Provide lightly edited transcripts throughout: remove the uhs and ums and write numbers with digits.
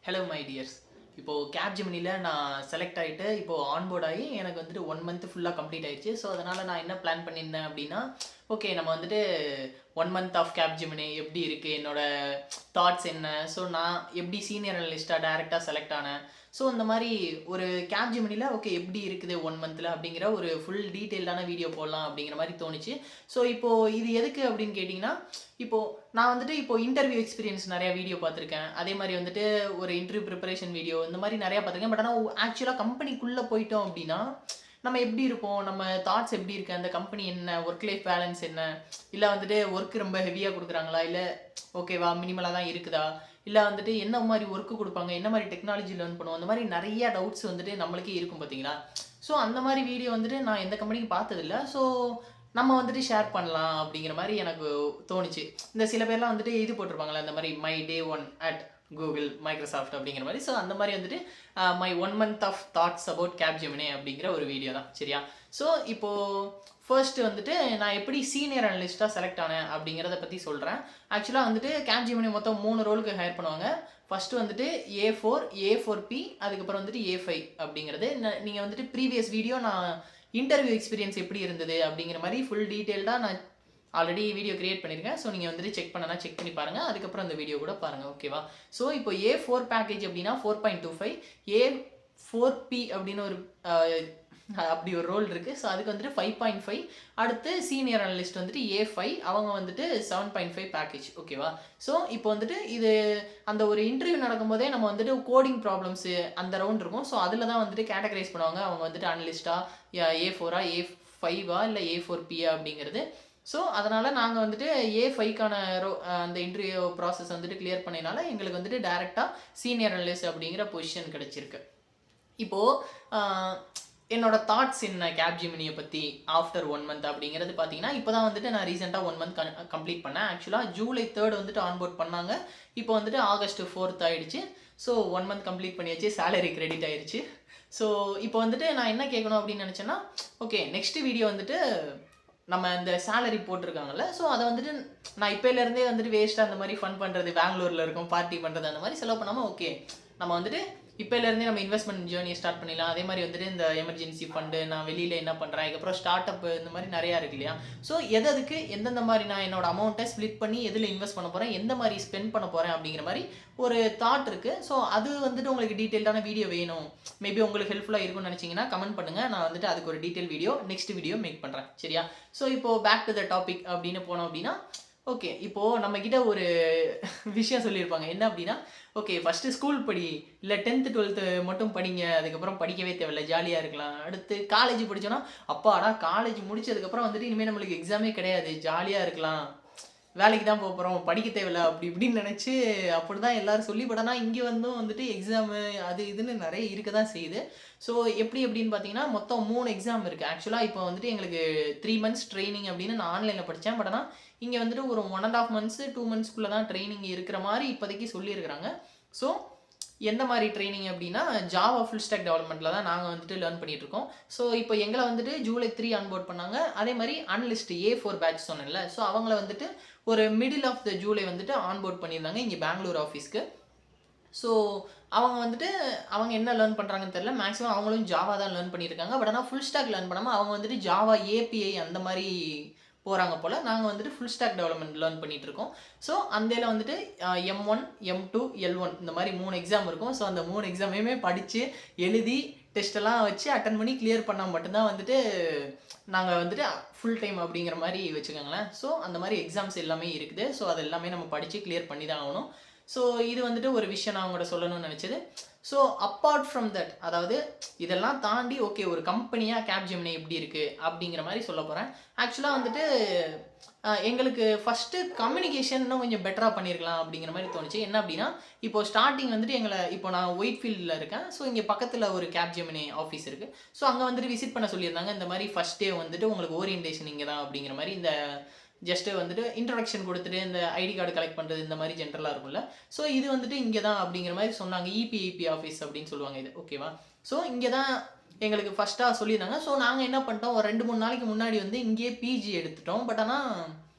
Hello my tears. இப்போது கேப்ஜெமினியில் நான் select ஆகிட்டு இப்போது ஆன்போர்ட் ஆகி எனக்கு வந்துட்டு 1 மந்த் ஃபுல்லாக கம்ப்ளீட் ஆயிடுச்சு. ஸோ அதனால் நான் என்ன பிளான் பண்ணியிருந்தேன் அப்படின்னா, ஓகே நம்ம வந்துட்டு 1 மந்த் ஆஃப் கேப்ஜெமினி எப்படி இருக்குது, என்னோட தாட்ஸ் என்ன, ஸோ நான் எப்படி சீனியர் அனலிஸ்ட்டாக டேரெக்டாக செலக்ட் ஆனேன், ஸோ இந்த மாதிரி ஒரு கேப்ஜெமினியில் ஓகே எப்படி இருக்குது 1 மந்தில் அப்படிங்கிற ஒரு ஃபுல் டீட்டெயில்டான வீடியோ போடலாம் அப்படிங்கிற மாதிரி தோணுச்சு. ஸோ இப்போது இது எதுக்கு அப்படின்னு கேட்டிங்கன்னா, இப்போது நான் வந்துட்டு இப்போது இன்டர்வியூ எக்ஸ்பீரியன்ஸ் நிறையா வீடியோ பார்த்துருக்கேன். அதே மாதிரி வந்துட்டு ஒரு இன்டர்வியூ ப்ரிப்பரேஷன் வீடியோ இந்த மாதிரி நிறையா பார்த்துருக்கேன். பட் ஆனால் ஆக்சுவலாக கம்பெனிக்குள்ளே போயிட்டோம் அப்படின்னா நம்ம எப்படி இருப்போம், நம்ம தாட்ஸ் எப்படி இருக்குது, அந்த கம்பெனி என்ன, ஒர்க் லைஃப் பேலன்ஸ் என்ன, இல்லை வந்துட்டு ஒர்க் ரொம்ப ஹெவியாக கொடுக்குறாங்களா, இல்லை ஓகேவா மினிமலாக தான் இருக்குதா, இல்லை வந்துட்டு என்ன மாதிரி ஒர்க்கு கொடுப்பாங்க, என்ன மாதிரி டெக்னாலஜி லேர்ன் பண்ணுவோம், அந்த மாதிரி நிறைய டவுட்ஸ் வந்துட்டு நம்மளுக்கே இருக்கும் பார்த்தீங்களா. ஸோ அந்த மாதிரி வீடியோ வந்துட்டு நான் எந்த கம்பெனிக்கு பார்த்ததில்ல. ஸோ நம்ம வந்துட்டு ஷேர் பண்ணலாம் அப்படிங்கிற மாதிரி எனக்கு தோணுச்சு. இந்த சில பேர்லாம் வந்துட்டு இது போட்டிருப்பாங்களே, அந்த மாதிரி my day 1 at Google Microsoft அப்படிங்கிற மாதிரி. ஸோ அந்த மாதிரி வந்துட்டு my 1 month of thoughts about Capgemini அப்படிங்கிற ஒரு வீடியோ தான், சரியா. ஸோ இப்போது ஃபர்ஸ்ட் வந்துட்டு நான் எப்படி சீனியர் அனலிஸ்ட்டாக செலக்ட் ஆனேன் அப்படிங்கிறத பற்றி சொல்கிறேன். ஆக்சுவலாக வந்துட்டு கேப்ஜெமினி மொத்தம் 3 ரோலுக்கு ஹையர் பண்ணுவாங்க. ஃபஸ்ட்டு வந்துட்டு A4, A4P, அதுக்கப்புறம் வந்துட்டு A5 அப்படிங்கிறது. நீங்கள் வந்துட்டு ப்ரீவியஸ் வீடியோ நான் இன்டர்வியூ எக்ஸ்பீரியன்ஸ் எப்படி இருந்தது அப்படிங்கிற மாதிரி ஃபுல் டீட்டெயில்டாக நான் ஆல்ரெடி வீடியோ கிரியேட் பண்ணியிருக்கேன். ஸோ நீங்கள் வந்துட்டு செக் பண்ணனா செக் பண்ணி பாருங்கள், அதுக்கப்புறம் அந்த வீடியோ கூட பாருங்கள், ஓகேவா. ஸோ இப்போ A4 பேக்கேஜ் அப்படின்னா 4.25, A4P அப்படின்னு ஒரு அப்படி ஒரு ரோல் இருக்குது. ஸோ அதுக்கு வந்துட்டு 5.5, அடுத்து சீனியர் அனலிஸ்ட் வந்துட்டு A5, அவங்க வந்துட்டு 7.5 பேக்கேஜ், ஓகேவா. ஸோ இப்போ வந்துட்டு இது அந்த ஒரு இன்டர்வியூ நடக்கும்போதே நம்ம வந்துட்டு கோடிங் ப்ராப்ளம்ஸு அந்த ரவுண்ட் இருக்கும். ஸோ அதில் தான் வந்துட்டு கேட்டகரைஸ் பண்ணுவாங்க, அவங்க வந்துட்டு அனலிஸ்ட்டா, A4ஆ, A5ஆ, இல்லை A4Pஆ அப்படிங்கிறது. ஸோ அதனால் நாங்கள் வந்துட்டு A5க்கான அந்த இன்டர்வியூ ப்ராசஸ் வந்துட்டு கிளியர் பண்ணினால எங்களுக்கு வந்துட்டு டேரெக்டாக சீனியர் அனலிஸ்ட் அப்படிங்கிற பொசிஷன் கிடச்சிருக்கு. இப்போது என்னோட தாட்ஸ் என்ன கேப்ஜெமினியை பற்றி ஆஃப்டர் 1 மந்த் அப்படிங்கிறது பார்த்தீங்கன்னா, இப்போ தான் வந்துட்டு நான் ரீசெண்டாக 1 மந்த் கம்ப்ளீட் பண்ணேன். ஆக்சுவலாக ஜூலை 3 வந்துட்டு ஆன்போர்ட் பண்ணாங்க. இப்போ வந்துட்டு ஆகஸ்ட் 4 ஆகிடுச்சு. ஸோ 1 மந்த் கம்ப்ளீட் பண்ணியாச்சு, சேலரி கிரெடிட் ஆயிடுச்சு. ஸோ இப்போ வந்துட்டு நான் என்ன கேட்கணும் அப்படின்னு நினச்சேன்னா, ஓகே நெக்ஸ்ட் வீடியோ வந்துட்டு நம்ம இந்த சேலரி போட்டிருக்காங்கல்ல, ஸோ அதை வந்துட்டு நான் இப்போலேருந்தே வந்துட்டு வேஸ்ட்டாக அந்த மாதிரி ஃபன் பண்ணுறது, பெங்களூரில் இருக்கும் பார்ட்டி பண்ணுறது, அந்த மாதிரி செலவு பண்ணாமல் ஓகே நம்ம வந்துட்டு இப்போலேருந்தே நம்ம இன்வெஸ்ட்மெண்ட் ஜேர்னியை ஸ்டார்ட் பண்ணிடலாம். அதே மாதிரி வந்துட்டு இந்த எமர்ஜென்சி ஃபண்டு, நான் வெளியில் என்ன பண்ணுறேன், அதுக்கப்புறம் ஸ்டார்ட் அப், இந்த மாதிரி நிறையா இருக்கு இல்லையா. ஸோ எதுக்கு எந்தெந்த மாதிரி நான் என்னோட அமௌண்ட்டை ஸ்ப்ளிட் பண்ணி எதில் இன்வெஸ்ட் பண்ண போகிறேன், எந்த மாதிரி ஸ்பெண்ட் பண்ண போகிறேன் அப்படிங்கிற மாதிரி ஒரு தாட் இருக்குது. ஸோ அது வந்துட்டு உங்களுக்கு டீட்டெயில்டான வீடியோ வேணும், மேபி உங்களுக்கு ஹெல்ப்ஃபுல்லாக இருக்கும்னு நினச்சிங்கன்னா கமெண்ட் பண்ணுங்கள். நான் வந்துட்டு அதுக்கு ஒரு detail video next video make பண்ணுறேன், சரியா. ஸோ இப்போது பேக் டு த டாபிக் அப்படின்னு போனோம் அப்படின்னா, ஓகே இப்போது நம்மக்கிட்ட ஒரு விஷயம் சொல்லியிருப்பாங்க, என்ன அப்படின்னா, ஓகே ஃபஸ்ட்டு ஸ்கூல் படி, இல்லை 10th 12th மட்டும் படிங்க, அதுக்கப்புறம் படிக்கவே தேவையில்லை, ஜாலியாக இருக்கலாம். அடுத்து காலேஜ் படித்தோன்னா, அப்பாடா காலேஜ் முடிச்சதுக்கப்புறம் வந்துட்டு இனிமேல் நம்மளுக்கு எக்ஸாமே கிடையாது, ஜாலியாக இருக்கலாம், வேலைக்கு தான் போகிறோம், படிக்க தேவையில்ல அப்படி இப்படின்னு நினச்சி அப்படி தான் எல்லோரும் சொல்லி. பட் ஆனால் இங்கே வந்துட்டு எக்ஸாமு அது இதுன்னு நிறைய இருக்க தான் செய்யுது. ஸோ எப்படி எப்படின்னு பார்த்தீங்கன்னா, மொத்தம் 3 எக்ஸாம் இருக்குது. ஆக்சுவலாக இப்போ வந்துட்டு எங்களுக்கு 3 months ட்ரைனிங் அப்படின்னு நான் ஆன்லைனில் படித்தேன். பட் ஆனால் இங்கே வந்துட்டு ஒரு 1.5 months 2 monthsக்குள்ளே தான் ட்ரைனிங் இருக்கிற மாதிரி இப்போதைக்கு சொல்லியிருக்கிறாங்க. ஸோ எந்த மாதிரி ட்ரைனிங் அப்படின்னா, ஜாவா ஃபுல் ஸ்டாக் டெவலப்மெண்ட்டில் தான் நாங்கள் வந்துட்டு லேர்ன் பண்ணிகிட்ருக்கோம். ஸோ இப்போ எங்களை வந்துட்டு ஜூலை 3 ஆன்போர்ட் பண்ணாங்க. அதே மாதிரி அனலிஸ்ட் A4 பேட்ச் சொன்னேன்ல, ஸோ அவங்கள வந்துட்டு ஒரு மிடில் ஆஃப் த ஜூலை வந்துட்டு ஆன்போர்ட் பண்ணியிருந்தாங்க இங்கே பெங்களூர் ஆஃபீஸ்க்கு. ஸோ அவங்க வந்துட்டு அவங்க என்ன லேர்ன் பண்ணுறாங்கன்னு தெரியல, மேக்ஸிமம் அவங்களும் ஜாவா தான் லேர்ன் பண்ணியிருக்காங்க. பட் ஆனால் ஃபுல் ஸ்டாக் லேர்ன் பண்ணாமல் அவங்க வந்துட்டு ஜாவா API அந்த மாதிரி போகிறாங்க போல். நாங்கள் வந்துட்டு ஃபுல் ஸ்டாக் டெவலப்மெண்ட் லேர்ன் பண்ணிகிட்ருக்கோம். ஸோ அந்தேல வந்துட்டு M1, M2, L1 இந்த மாதிரி 3 எக்ஸாம் இருக்கும். ஸோ அந்த 3 எக்ஸாமையுமே படித்து எழுதி டெஸ்ட்டெல்லாம் வச்சு அட்டன் பண்ணி கிளியர் பண்ணால் மட்டும்தான் வந்துட்டு நாங்கள் வந்துட்டு ஃபுல் டைம் அப்படிங்கிற மாதிரி வச்சுக்கோங்களேன். ஸோ அந்த மாதிரி எக்ஸாம்ஸ் எல்லாமே இருக்குது. ஸோ அது எல்லாமே நம்ம படித்து கிளியர் பண்ணி தான் ஆகணும். ஸோ இது வந்துட்டு ஒரு விஷயம் நான் உங்கள்கிட்ட சொல்லணும்னு நினச்சது. ஸோ அப்பார்ட் ஃப்ரம் தட், அதாவது இதெல்லாம் தாண்டி ஓகே ஒரு கம்பெனியாக கேப்ஜெமினி எப்படி இருக்குது அப்படிங்கிற மாதிரி சொல்ல போகிறேன். ஆக்சுவலாக வந்துட்டு எங்களுக்கு ஃபஸ்ட்டு கம்யூனிகேஷன் இன்னும் கொஞ்சம் பெட்டராக பண்ணியிருக்கலாம் அப்படிங்கிற மாதிரி தோணுச்சு. என்ன அப்படின்னா, இப்போது ஸ்டார்டிங் வந்துட்டு இப்போ நான் ஒயிட் ஃபீல்டில் இருக்கேன். ஸோ இங்கே பக்கத்தில் ஒரு கேப்ஜெமினி ஆஃபீஸ் இருக்குது. ஸோ அங்கே வந்துட்டு விசிட் பண்ண சொல்லியிருந்தாங்க. இந்த மாதிரி ஃபஸ்ட் டே வந்துட்டு உங்களுக்கு ஓரியன்டேஷன் இங்கே தான் அப்படிங்கிற மாதிரி, இந்த ஜஸ்ட்டு வந்துட்டு இன்ட்ரடக்ஷன் கொடுத்துட்டு இந்த ஐடி கார்டு கலெக்ட் பண்ணுறது இந்த மாதிரி ஜென்ரலாக இருக்கும்ல. ஸோ இது வந்துட்டு இங்கே தான் அப்படிங்கிற மாதிரி சொன்னாங்க. EPIP ஆஃபீஸ் அப்படின்னு சொல்லுவாங்க இது, ஓகேவா. ஸோ இங்கே தான் எங்களுக்கு ஃபஸ்ட்டாக சொல்லியிருந்தாங்க. ஸோ நாங்கள் என்ன பண்ணிட்டோம், ஒரு 2-3 நாளைக்கு முன்னாடி வந்து இங்கேயே PG எடுத்துட்டோம். பட் ஆனால்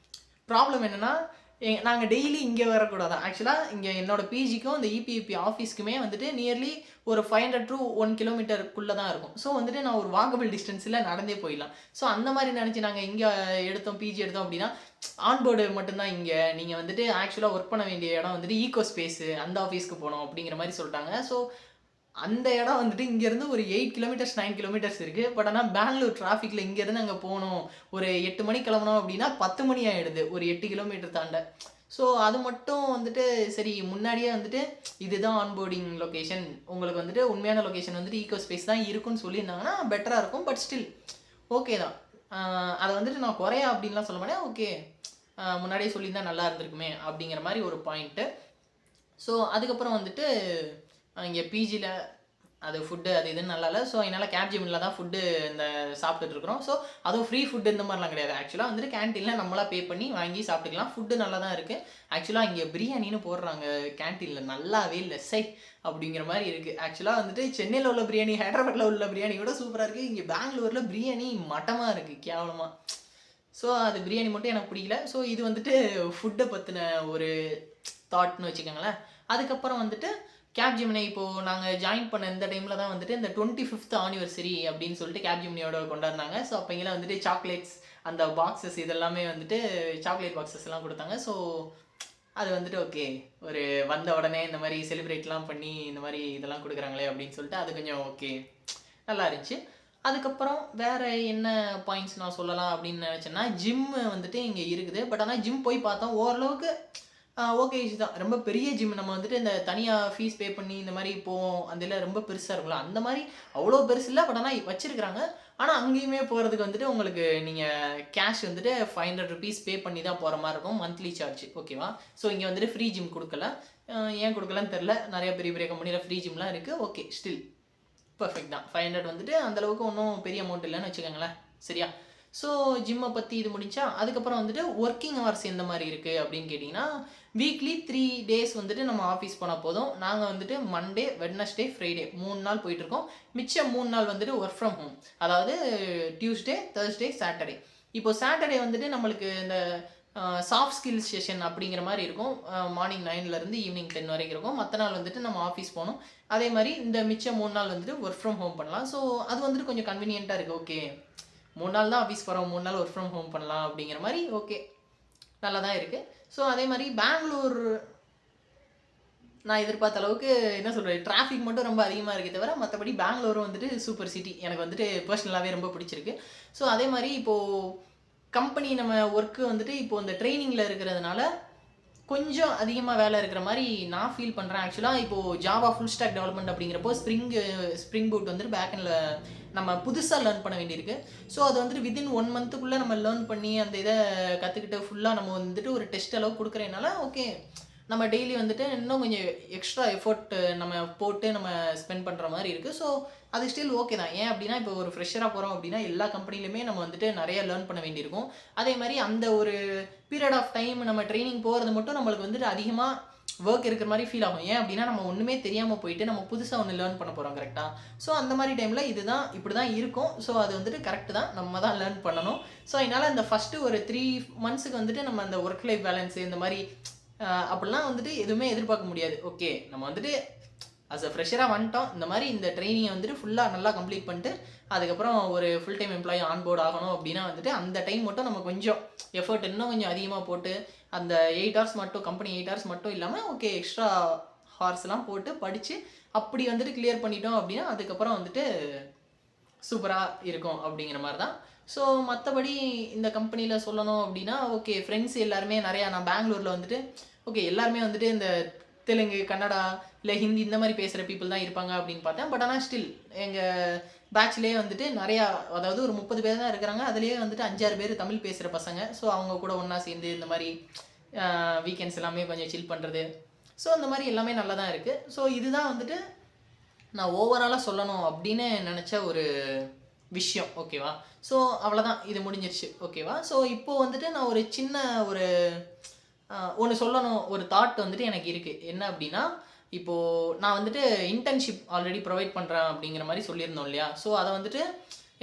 ப்ராப்ளம் என்னென்னா, நாங்கள் டெய்லி இங்கே வரக்கூடாது. ஆக்சுவலாக இங்கே என்னோட பிஜிக்கும் இந்த இபிஇபி ஆஃபீஸ்க்குமே வந்துட்டு நியர்லி ஒரு 500 to 1 கிலோமீட்டருக்குள்ளே தான் இருக்கும். ஸோ வந்துட்டு நான் ஒரு வாக்கபிள் டிஸ்டன்ஸில் நடந்தே போயிடலாம். ஸோ அந்த மாதிரி நினச்சி நாங்கள் இங்கே எடுத்தோம், பிஜி எடுத்தோம் அப்படின்னா ஆன்போர்டு மட்டும்தான் இங்கே. நீங்கள் வந்துட்டு ஆக்சுவலாக ஒர்க் பண்ண வேண்டிய இடம் வந்துட்டு ஈகோ ஸ்பேஸு, அந்த ஆஃபீஸ்க்கு போகணும் அப்படிங்கிற மாதிரி சொல்லிட்டாங்க. ஸோ அந்த இடம் வந்துட்டு இங்கேருந்து ஒரு 8 கிலோமீட்டர்ஸ் 9 கிலோமீட்டர்ஸ் இருக்குது. பட் ஆனால் பெங்களூர் டிராஃபிக்கில் இங்கேருந்து அங்கே போகணும், ஒரு 8 மணிக்கு கிளம்பணும் அப்படின்னா 10 மணி ஆகிடுது ஒரு 8 கிலோமீட்டர் தாண்ட. ஸோ அது மட்டும் வந்துட்டு சரி முன்னாடியே வந்துட்டு இதுதான் ஆன்போர்டிங் லொக்கேஷன், உங்களுக்கு வந்துட்டு உண்மையான லொக்கேஷன் வந்துட்டு ஈகோ ஸ்பேஸ் தான் இருக்குன்னு சொல்லியிருந்தாங்கன்னா பெட்டராக இருக்கும். பட் ஸ்டில் ஓகே தான். அதை வந்துட்டு நான் குறையா அப்படின்லாம் சொல்ல மாட்டேன். ஓகே, முன்னாடியே சொல்லியிருந்தால் நல்லா இருந்திருக்குமே அப்படிங்கிற மாதிரி ஒரு பாயிண்ட்டு. ஸோ அதுக்கப்புறம் வந்துட்டு இங்கே பிஜியில் அது ஃபுட்டு அது இதுன்னு நல்லா இல்லை. ஸோ என்னால் கேப்ஜெமினில் தான் ஃபுட்டு இந்த சாப்பிட்டுட்ருக்குறோம். ஸோ அதுவும் ஃப்ரீ ஃபுட்டு இந்த மாதிரிலாம் கிடையாது. ஆக்சுவலாக வந்துட்டு கேன்டீனில் நம்மளாக பே பண்ணி வாங்கி சாப்பிட்டுக்கலாம். ஃபுட்டு நல்லா தான் இருக்குது. ஆக்சுவலாக இங்கே பிரியாணின்னு போடுறாங்க கேன்டீனில், நல்லாவே இல்லை சை அப்படிங்கிற மாதிரி இருக்குது. ஆக்சுவலாக வந்துட்டு சென்னையில் உள்ள பிரியாணி, ஹைதராபாத்தில் உள்ள பிரியாணி கூட சூப்பராக இருக்குது. இங்கே பெங்களூரில் பிரியாணி மட்டமாக இருக்குது, கேவலமாக. ஸோ அது பிரியாணி மட்டும் எனக்கு பிடிக்கல. ஸோ இது வந்துட்டு ஃபுட்டை பற்றின ஒரு தாட்னு வச்சுக்கோங்களேன். அதுக்கப்புறம் வந்துட்டு கேப்ஜெமினி இப்போது நாங்கள் ஜாயின் பண்ண இந்த டைமில் தான் வந்துட்டு இந்த 25th ஆனிவர்சரி அப்படின்னு சொல்லிட்டு கேப்ஜெமினியோட கொண்டாடினாங்க. ஸோ அப்போங்கெல்லாம் வந்துட்டு சாக்லேட்ஸ், அந்த பாக்ஸஸ் இதெல்லாமே வந்துட்டு சாக்லேட் பாக்ஸஸ் எல்லாம் கொடுத்தாங்க. ஸோ அது வந்துட்டு ஓகே, ஒரு வந்த உடனே இந்த மாதிரி செலிப்ரேட்லாம் பண்ணி இந்த மாதிரி இதெல்லாம் கொடுக்குறாங்களே அப்படின்னு சொல்லிட்டு அது கொஞ்சம் ஓகே நல்லா இருந்துச்சு. அதுக்கப்புறம் வேறு என்ன பாயிண்ட்ஸ் நான் சொல்லலாம் அப்படின்னு நினச்சேன்னா, ஜிம்மு வந்துட்டு இங்கே இருக்குது. பட் ஆனால் ஜிம் போய் பார்த்தோம் ஓரளவுக்கு ஓகே தான். ரொம்ப பெரிய ஜிம் நம்ம வந்துட்டு இந்த தனியாக ஃபீஸ் பே பண்ணி இந்த மாதிரி போவோம், அந்த இதில் ரொம்ப பெருசாக இருக்கும்ல, அந்த மாதிரி அவ்வளோ பெருசு இல்லை. பட் ஆனால் வச்சுருக்குறாங்க. ஆனால் அங்கேயுமே போகிறதுக்கு வந்துட்டு உங்களுக்கு நீங்கள் கேஷ் வந்துட்டு 500 rupees பே பண்ணி தான் போகிற மாதிரி இருக்கும், மந்த்லி சார்ஜ். ஓகேவா? ஸோ இங்கே வந்துட்டு ஃப்ரீ ஜிம் கொடுக்கல. ஏன் கொடுக்கலன்னு தெரில. நிறைய பெரிய பெரிய கம்பெனியில் ஃப்ரீ ஜிம்லாம் இருக்குது. ஓகே, ஸ்டில் பர்ஃபெக்ட் தான். 500 வந்துட்டு அந்தளவுக்கு ஒன்றும் பெரிய அமௌண்ட் இல்லைன்னு வச்சுக்கோங்களேன். சரியா? ஸோ ஜிம்மை பற்றி இது முடிஞ்சா அதுக்கப்புறம் வந்துட்டு ஒர்க்கிங் ஹவர்ஸ் எந்த மாதிரி இருக்குது அப்படின்னு கேட்டிங்கன்னா, வீக்லி 3 days வந்துட்டு நம்ம ஆஃபீஸ் போனால் போதும். நாங்கள் வந்துட்டு மண்டே, வெட்னஸ்டே, ஃப்ரைடே 3 நாள் போயிட்டுருக்கோம். மிச்சம் 3 நாள் வந்துட்டு ஒர்க் ஃப்ரம் ஹோம். அதாவது டியூஸ்டே, தேர்ஸ்டே, சாட்டர்டே. இப்போ சாட்டர்டே வந்துட்டு நம்மளுக்கு இந்த சாஃப்ட் ஸ்கில்ஸ் செஷன் அப்படிங்கிற மாதிரி இருக்கும். மார்னிங் 9லேருந்து ஈவினிங் 10 வரைக்கும் இருக்கும். மற்ற நாள் வந்துட்டு நம்ம ஆஃபீஸ் போகணும். அதே மாதிரி இந்த மிச்சம் 3 நாள் வந்துட்டு ஒர்க் ஃப்ரம் ஹோம் பண்ணலாம். ஸோ அது வந்துட்டு கொஞ்சம் கன்வீனியண்ட்டாக இருக்குது. ஓகே, 3 நாள் தான் ஆஃபீஸ் போகிறோம், 3 நாள் ஒர்க் ஃப்ரம் ஹோம் பண்ணலாம் அப்படிங்கிற மாதிரி ஓகே நல்லா தான் இருக்குது. ஸோ அதே மாதிரி பெங்களூர் நான் எதிர்பார்த்த அளவுக்கு என்ன சொல்கிறது, டிராஃபிக் மட்டும் ரொம்ப அதிகமாக இருக்கே தவிர மற்றபடி பெங்களூரும் வந்துட்டு சூப்பர் சிட்டி. எனக்கு வந்துட்டு பர்சனலாகவே ரொம்ப பிடிச்சிருக்கு. ஸோ அதே மாதிரி இப்போது கம்பெனி நம்ம ஒர்க்கு வந்துட்டு இப்போது இந்த ட்ரைனிங்கில் இருக்கிறதுனால கொஞ்சம் அதிகமாக வேலை இருக்கிற மாதிரி நான் ஃபீல் பண்ணுறேன். ஆக்சுவலாக இப்போது ஜாவா ஃபுல் ஸ்டாக் டெவலப்மெண்ட் அப்படிங்கிறப்போ ஸ்ப்ரிங் பூட் வந்துட்டு பேக்கெண்டில் நம்ம புதுசாக லேர்ன் பண்ண வேண்டியிருக்கு. ஸோ அது வந்துட்டு வித்தின் 1 monthக்குள்ளே நம்ம லேர்ன் பண்ணி அந்த இதை கற்றுக்கிட்டு ஃபுல்லாக நம்ம வந்துட்டு ஒரு டெஸ்ட் அளவு கொடுக்குறதுனால ஓகே, நம்ம டெய்லி வந்துட்டு இன்னும் கொஞ்சம் எக்ஸ்ட்ரா எஃபோர்ட் நம்ம போட்டு நம்ம ஸ்பெண்ட் பண்ணுற மாதிரி இருக்குது. ஸோ அது ஸ்டில் ஓகே தான். ஏன் அப்படின்னா இப்போ ஒரு ஃப்ரெஷராக போகிறோம் அப்படின்னா எல்லா கம்பெனிலுமே நம்ம வந்துட்டு நிறைய லேர்ன் பண்ண வேண்டியிருக்கும். அதே மாதிரி அந்த ஒரு பீரியட் ஆஃப் டைம் நம்ம ட்ரைனிங் போகிறது மட்டும் நம்மளுக்கு வந்துட்டு அதிகமாக ஒர்க் இருக்கிற மாதிரி ஃபீல் ஆகும். ஏன் அப்படின்னா நம்ம ஒன்றுமே தெரியாமல் போயிட்டு நம்ம புதுசாக ஒன்று லேர்ன் பண்ண போகிறோம். கரெக்டாக? ஸோ அந்த மாதிரி டைமில் இதுதான் இப்படி தான் இருக்கும். ஸோ அது வந்துட்டு கரெக்டு தான், நம்ம தான் லேர்ன் பண்ணணும். ஸோ அதனால் இந்த ஃபஸ்ட்டு ஒரு 3 months வந்துட்டு நம்ம அந்த ஒர்க் லைஃப் பேலன்ஸு இந்த மாதிரி அப்படிலாம் வந்துட்டு எதுவுமே எதிர்பார்க்க முடியாது. ஓகே, நம்ம வந்துட்டு அஸ் அ ஃப்ரெஷராக வந்துட்டோம், இந்த மாதிரி இந்த ட்ரைனிங்கை வந்துட்டு ஃபுல்லாக நல்லா கம்ப்ளீட் பண்ணிட்டு அதுக்கப்புறம் ஒரு ஃபுல் டைம் எம்ப்ளாயி ஆன்போர்ட் ஆகணும் அப்படின்னா வந்துட்டு அந்த டைம் மட்டும் நம்ம கொஞ்சம் எஃபர்ட் இன்னும் கொஞ்சம் அதிகமாக போட்டு அந்த 8 hours மட்டும், கம்பெனி 8 hours மட்டும் இல்லாமல் ஓகே எக்ஸ்ட்ரா ஹார்ஸ்லாம் போட்டு படித்து அப்படி வந்துட்டு கிளியர் பண்ணிட்டோம் அப்படின்னா அதுக்கப்புறம் வந்துட்டு சூப்பராக இருக்கும் அப்படிங்கிற மாதிரி தான். ஸோ மற்றபடி இந்த கம்பெனியில் சொல்லணும் அப்படின்னா ஓகே, ஃப்ரெண்ட்ஸ் எல்லாருமே நிறையா, நான் பெங்களூரில் வந்துட்டு ஓகே எல்லாருமே வந்துட்டு இந்த தெலுங்கு, கன்னடா இல்லை ஹிந்தி இந்த மாதிரி பேசுகிற பீப்புள் தான் இருப்பாங்க அப்படின்னு பார்த்தேன். பட் ஆனால் ஸ்டில் எங்கள் பேட்ச்லேயே வந்துட்டு நிறையா, அதாவது ஒரு 30 பேர் தான் இருக்கிறாங்க. அதுலேயே வந்துட்டு 5-6 பேர் தமிழ் பேசுகிற பசங்க. ஸோ அவங்க கூட ஒன்றா சேர்ந்து இந்த மாதிரி வீக்கெண்ட்ஸ் எல்லாமே கொஞ்சம் சில் பண்ணுறது. ஸோ இந்த மாதிரி எல்லாமே நல்லா தான் இருக்குது. ஸோ இதுதான் வந்துட்டு நான் ஓவராலாக சொல்லணும் அப்படின்னு நினச்ச ஒரு விஷயம். ஓகேவா? ஸோ அவ்வளோதான், இது முடிஞ்சிருச்சு. ஓகேவா? ஸோ இப்போது வந்துட்டு நான் ஒரு சின்ன ஒரு ஒன்று சொல்லணும், ஒரு தாட் வந்துட்டு எனக்கு இருக்குது. என்ன அப்படின்னா, இப்போது நான் வந்துட்டு இன்டர்ன்ஷிப் ஆல்ரெடி ப்ரொவைட் பண்ணுறேன் அப்படிங்கிற மாதிரி சொல்லியிருந்தோம் இல்லையா? ஸோ அதை வந்துட்டு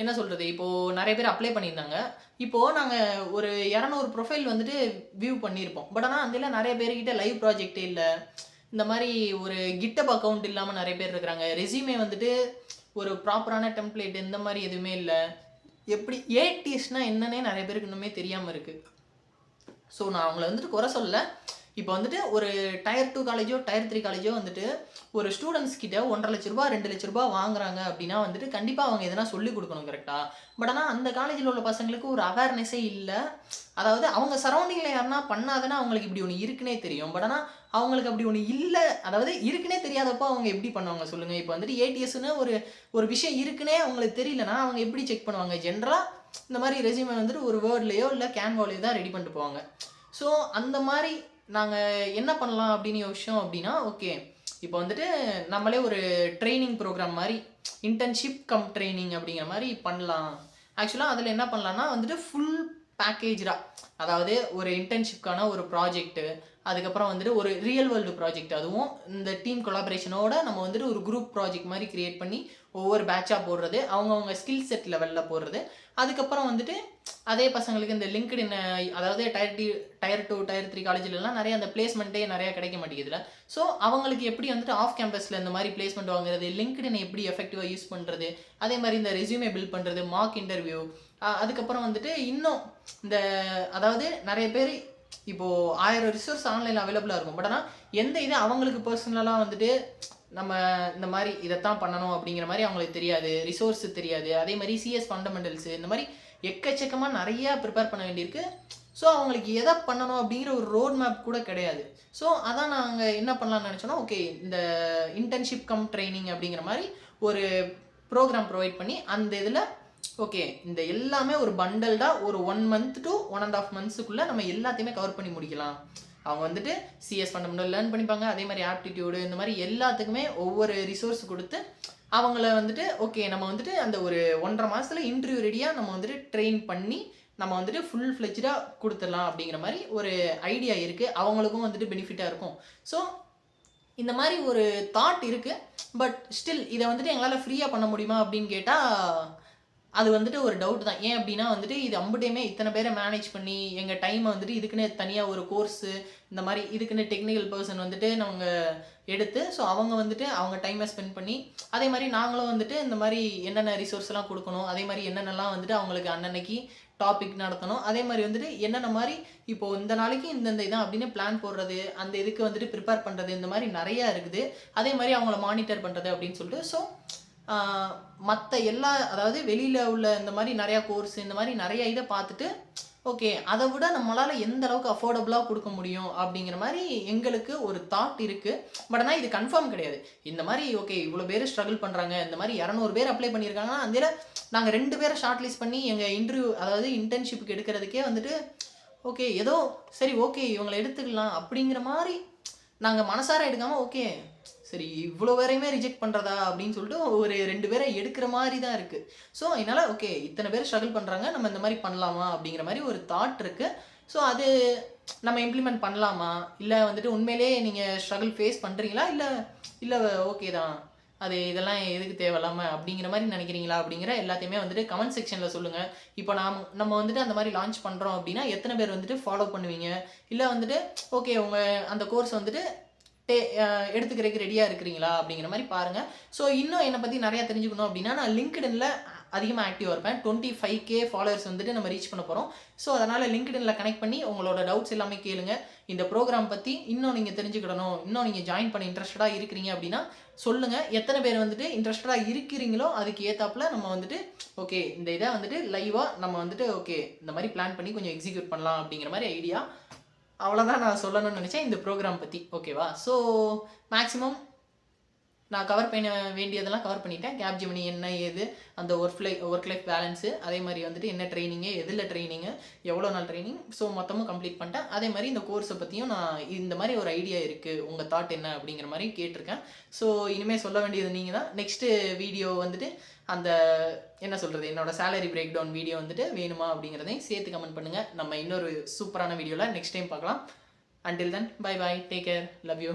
என்ன சொல்கிறது, இப்போது நிறைய பேர் அப்ளை பண்ணியிருந்தாங்க. இப்போது நாங்கள் ஒரு 200 ப்ரொஃபைல் வந்துட்டு வியூ பண்ணியிருப்போம். பட் ஆனால் அதில் நிறைய பேர்கிட்ட லைவ் ப்ராஜெக்டே இல்லை. இந்த மாதிரி ஒரு GitHub அக்கௌண்ட் இல்லாமல் நிறைய பேர் இருக்கிறாங்க. ரெஸ்யூமே வந்துட்டு ஒரு ப்ராப்பரான டெம்ப்ளேட் இந்த மாதிரி எதுவுமே இல்லை. எப்படி ஏடிஎஸ்னால் என்னன்னே நிறைய பேருக்கு இன்னுமே தெரியாமல் இருக்குது. ஸோ நான் அவங்கள வந்துட்டு குறை சொல்லலை. இப்போ வந்துட்டு ஒரு Tier 2 காலேஜோ Tier 3 காலேஜோ வந்துட்டு ஒரு ஸ்டூடெண்ட்ஸ் கிட்ட 1.5 லட்ச ரூபா 2 லட்ச ரூபா வாங்குறாங்க அப்படின்னா வந்துட்டு கண்டிப்பாக அவங்க எதனா சொல்லிக் கொடுக்கணும், கரெக்டாக? பட் ஆனால் அந்த காலேஜில் உள்ள பசங்களுக்கு ஒரு அவேர்னஸே இல்லை. அதாவது அவங்க சரௌண்டிங்கில் யாருன்னா பண்ணாதானே அவங்களுக்கு இப்படி ஒன்று இருக்குன்னே தெரியும். பட் ஆனால் அவங்களுக்கு அப்படி ஒன்று இல்லை, அதாவது இருக்குன்னே தெரியாதப்போ அவங்க எப்படி பண்ணுவாங்க சொல்லுங்கள்? இப்போ வந்துட்டு ஏடிஎஸ்ன்னு ஒரு விஷயம் இருக்குன்னே அவங்களுக்கு தெரியலனா அவங்க எப்படி செக் பண்ணுவாங்க? ஜென்ரலாக இந்த மாதிரி ரெஸ்யூமே வந்துட்டு ஒரு வேர்ட்லேயோ இல்லை கேன்வாலேயோ தான் ரெடி பண்ணிட்டு போவாங்க. ஸோ அந்த மாதிரி நாங்கள் என்ன பண்ணலாம் அப்படின்னு யோசிச்சோம் அப்படின்னா, ஓகே இப்போ வந்துட்டு நம்மளே ஒரு ட்ரைனிங் ப்ரோக்ராம் மாதிரி இன்டர்ன்ஷிப் கம் ட்ரைனிங் அப்படிங்கிற மாதிரி பண்ணலாம். ஆக்சுவலாக அதில் என்ன பண்ணலான்னா வந்துட்டு ஃபுல் பேக்கேஜாக, அதாவது ஒரு இன்டர்ன்ஷிப்கான ஒரு ப்ராஜெக்ட்டு, அதுக்கப்புறம் வந்துட்டு ஒரு ரியல் வேர்ல்டு ப்ராஜெக்ட், அதுவும் இந்த டீம் கொலாபரேஷனோட நம்ம வந்துட்டு ஒரு குரூப் ப்ராஜெக்ட் மாதிரி கிரியேட் பண்ணி ஒவ்வொரு பேட்சாக போடுறது, அவங்கவுங்க ஸ்கில் செட் லெவலில் போடுறது. அதுக்கப்புறம் வந்துட்டு அதே பசங்களுக்கு இந்த லிங்க்டின், அதாவது Tier 2 Tier 3 காலேஜ்லலாம் நிறைய அந்த பிளேஸ்மெண்ட்டே நிறையா கிடைக்க மாட்டேங்குதுல. ஸோ அவங்களுக்கு எப்படி வந்துட்டு ஆஃப் கேம்பஸில் இந்த மாதிரி பிளேஸ்மெண்ட் வாங்குறது, லிங்க்டின் எப்படி எஃபெக்டிவாக யூஸ் பண்ணுறது, அதே மாதிரி இந்த ரெஸ்யூமே பில்ட் பண்ணுறது, மார்க் இன்டர்வியூ, அதுக்கப்புறம் வந்துட்டு இன்னும் இந்த, அதாவது நிறைய பேர் இப்போது 1000 ரிசோர்ஸ் ஆன்லைனில் அவைலபிளாக இருக்கும். பட் ஆனால் எந்த இது அவங்களுக்கு பர்சனலாக வந்துட்டு நம்ம இந்த மாதிரி இதைத்தான் பண்ணணும் அப்படிங்கிற மாதிரி அவங்களுக்கு தெரியாது, ரிசோர்ஸ் தெரியாது. அதே மாதிரி சிஎஸ் ஃபண்டமெண்டல்ஸு இந்த மாதிரி எக்கச்சக்கமாக நிறையா ப்ரிப்பேர் பண்ண வேண்டியிருக்கு. ஸோ அவங்களுக்கு எதை பண்ணணும் அப்படிங்கிற ஒரு ரோட் மேப் கூட கிடையாது. ஸோ அதான் நாங்கள் என்ன பண்ணலாம்னு நினச்சோன்னா, ஓகே இந்த இன்டர்ன்ஷிப் கம் ட்ரைனிங் அப்படிங்கிற மாதிரி ஒரு ப்ரோக்ராம் ப்ரொவைட் பண்ணி அந்த இதில் ஓகே இந்த எல்லாமே ஒரு பண்டல்டாக ஒரு 1 month to 1.5 months நம்ம எல்லாத்தையுமே கவர் பண்ணி முடிக்கலாம். அவங்க வந்துட்டு சிஎஸ் ஃபண்டமெண்டல் லேர்ன் பண்ணிப்பாங்க, அதே மாதிரி ஆப்டிடியூடு, இந்த மாதிரி எல்லாத்துக்குமே ஒவ்வொரு ரிசோர்ஸ் கொடுத்து அவங்கள வந்துட்டு ஓகே நம்ம வந்துட்டு அந்த ஒரு 1.5 மாதத்தில் இன்டர்வியூ ரெடியாக நம்ம வந்துட்டு ட்ரெயின் பண்ணி நம்ம வந்துட்டு ஃபுல் ஃப்ளெஜ்டாக கொடுத்துடலாம் அப்படிங்கிற மாதிரி ஒரு ஐடியா இருக்குது. அவங்களுக்கும் வந்துட்டு பெனிஃபிட்டாக இருக்கும். ஸோ இந்த மாதிரி ஒரு தாட் இருக்குது. பட் ஸ்டில் இதை வந்துட்டு எங்களால் ஃப்ரீயாக பண்ண முடியுமா அப்படின்னு கேட்டால் அது வந்துட்டு ஒரு டவுட் தான். ஏன் அப்படின்னா வந்துட்டு இது அம்புட்டையுமே இத்தனை பேரை மேனேஜ் பண்ணி எங்கள் டைமை வந்துட்டு இதுக்குன்னு தனியாக ஒரு கோர்ஸு, இந்த மாதிரி இதுக்குன்னு டெக்னிக்கல் பர்சன் வந்துட்டு நாங்கள் எடுத்து, ஸோ அவங்க வந்துட்டு அவங்க டைமை ஸ்பெண்ட் பண்ணி, அதே மாதிரி நாங்களும் வந்துட்டு இந்த மாதிரி என்னென்ன ரிசோர்ஸ்லாம் கொடுக்கணும், அதே மாதிரி என்னென்னலாம் வந்துட்டு அவங்களுக்கு அன்னன்னைக்கு டாபிக் நடத்தணும், அதே மாதிரி வந்துட்டு என்னென்ன மாதிரி இப்போது இந்த நாளைக்கு இந்தந்த இதான் அப்படின்னு பிளான் போடுறது, அந்த இதுக்கு வந்துட்டு ப்ரிப்பேர் பண்ணுறது, இந்த மாதிரி நிறையா இருக்குது. அதே மாதிரி அவங்கள மானிட்டர் பண்ணுறது அப்படின்னு சொல்லிட்டு. ஸோ மற்ற எல்லா, அதாவது வெளியில் உள்ள இந்த மாதிரி நிறையா கோர்ஸ், இந்த மாதிரி நிறைய இதை பார்த்துட்டு ஓகே அதை விட நம்மளால் எந்த அளவுக்கு அஃபோர்டபுளாக கொடுக்க முடியும் அப்படிங்கிற மாதிரி எங்களுக்கு ஒரு தாட் இருக்குது. பட் ஆனால் இது கன்ஃபார்ம் கிடையாது. இந்த மாதிரி ஓகே இவ்வளோ பேர் ஸ்ட்ரகிள் பண்ணுறாங்க, இந்த மாதிரி 200 பேர் அப்ளை பண்ணியிருக்காங்கன்னா அதில் நாங்கள் 2 பேரை ஷார்ட் லிஸ்ட் பண்ணி எங்கள் இன்டர்வியூ, அதாவது இன்டர்ன்ஷிப்புக்கு எடுக்கிறதுக்கே வந்துட்டு ஓகே ஏதோ சரி ஓகே இவங்களை எடுத்துக்கலாம் அப்படிங்கிற மாதிரி நாங்கள் மனசார எடுக்காமல் ஓகே சரி இவ்வளோ பேரையுமே ரிஜெக்ட் பண்ணுறதா அப்படின்னு சொல்லிட்டு ஒரு 2 பேரை எடுக்கிற மாதிரி தான் இருக்குது. ஸோ அதனால் ஓகே இத்தனை பேர் ஸ்ட்ரகிள் பண்ணுறாங்க, நம்ம இந்த மாதிரி பண்ணலாமா அப்படிங்கிற மாதிரி ஒரு தாட் இருக்குது. ஸோ அது நம்ம இம்ப்ளிமெண்ட் பண்ணலாமா, இல்லை வந்துட்டு உண்மையிலே நீங்கள் ஸ்ட்ரகிள் ஃபேஸ் பண்ணுறீங்களா, இல்லை ஓகே தான் அது இதெல்லாம் எதுக்கு தேவையில்லாமல் அப்படிங்கிற மாதிரி நினைக்கிறீங்களா அப்படிங்கிற எல்லாத்தையுமே வந்துட்டு கமெண்ட் செக்ஷனில் சொல்லுங்கள். இப்போ நம்ம வந்துட்டு அந்த மாதிரி லான்ச் பண்ணுறோம் அப்படின்னா எத்தனை பேர் வந்துட்டு ஃபாலோ பண்ணுவீங்க, இல்லை வந்துட்டு ஓகே உங்கள் அந்த கோர்ஸ் வந்துட்டு எடுத்துக்கிறதுக்கு ரெடியாக இருக்கிறீங்களா அப்படிங்கிற மாதிரி பாருங்கள். ஸோ இன்னும் என்னை பற்றி நிறையா தெரிஞ்சுக்கணும் அப்படின்னா நான் லிங்க்டின்ல அதிகமாக ஆக்டிவாக இருப்பேன். 25K ஃபாலோவர்ஸ் வந்துட்டு நம்ம ரீச் பண்ண போகிறோம். ஸோ அதனால் லிங்க்டின்ல கனெக்ட் பண்ணி உங்களோட டவுட்ஸ் எல்லாமே கேளுங்க. இந்த ப்ரோக்ராம் பற்றி இன்னும் நீங்கள் தெரிஞ்சுக்கிடணும், இன்னும் நீங்கள் ஜாயின் பண்ண இன்ட்ரெஸ்டடாக இருக்கிறீங்க அப்படின்னா சொல்லுங்கள். எத்தனை பேர் வந்துட்டு இன்ட்ரெஸ்டடாக இருக்கிறீங்களோ அதுக்கு ஏற்றாப்புல நம்ம வந்துட்டு ஓகே இந்த இதை வந்துட்டு லைவாக நம்ம வந்துட்டு ஓகே இந்த மாதிரி பிளான் பண்ணி கொஞ்சம் எக்ஸிக்யூட் பண்ணலாம் அப்படிங்கிற மாதிரி ஐடியா. அவ்வளோதான் நான் சொல்லணும்னு நினச்சேன் இந்த ப்ரோக்ராம் பற்றி. ஓகேவா? ஸோ மேக்ஸிமம் நான் கவர் பண்ண வேண்டியதெல்லாம் கவர் பண்ணிட்டேன். கேப்ஜெமினி என்ன ஏது, அந்த ஒர்க் லைஃப் பேலன்ஸு, அதே மாதிரி வந்துட்டு என்ன ட்ரைனிங்கு, எதில் ட்ரைனிங்கு, எவ்வளோ நாள் ட்ரைனிங், ஸோ மொத்தமும் கம்ப்ளீட் பண்ணிட்டேன். அதே மாதிரி இந்த கோர்ஸை பற்றியும் நான் இந்த மாதிரி ஒரு ஐடியா இருக்குது, உங்கள் தாட் என்ன அப்படிங்கிற மாதிரி கேட்டிருக்கேன். ஸோ இனிமேல் சொல்ல வேண்டியது நீங்கள் தான். நெக்ஸ்ட்டு வீடியோ வந்துட்டு அந்த என்ன சொல்கிறது, என்னோடய சேலரி பிரேக் டவுன் வீடியோ வந்துட்டு வேணுமா அப்படிங்கிறதையும் சேர்த்து கமெண்ட் பண்ணுங்கள். நம்ம இன்னொரு சூப்பரான வீடியோவில் நெக்ஸ்ட் டைம் பார்க்கலாம். Until then, bye bye, take care, love you.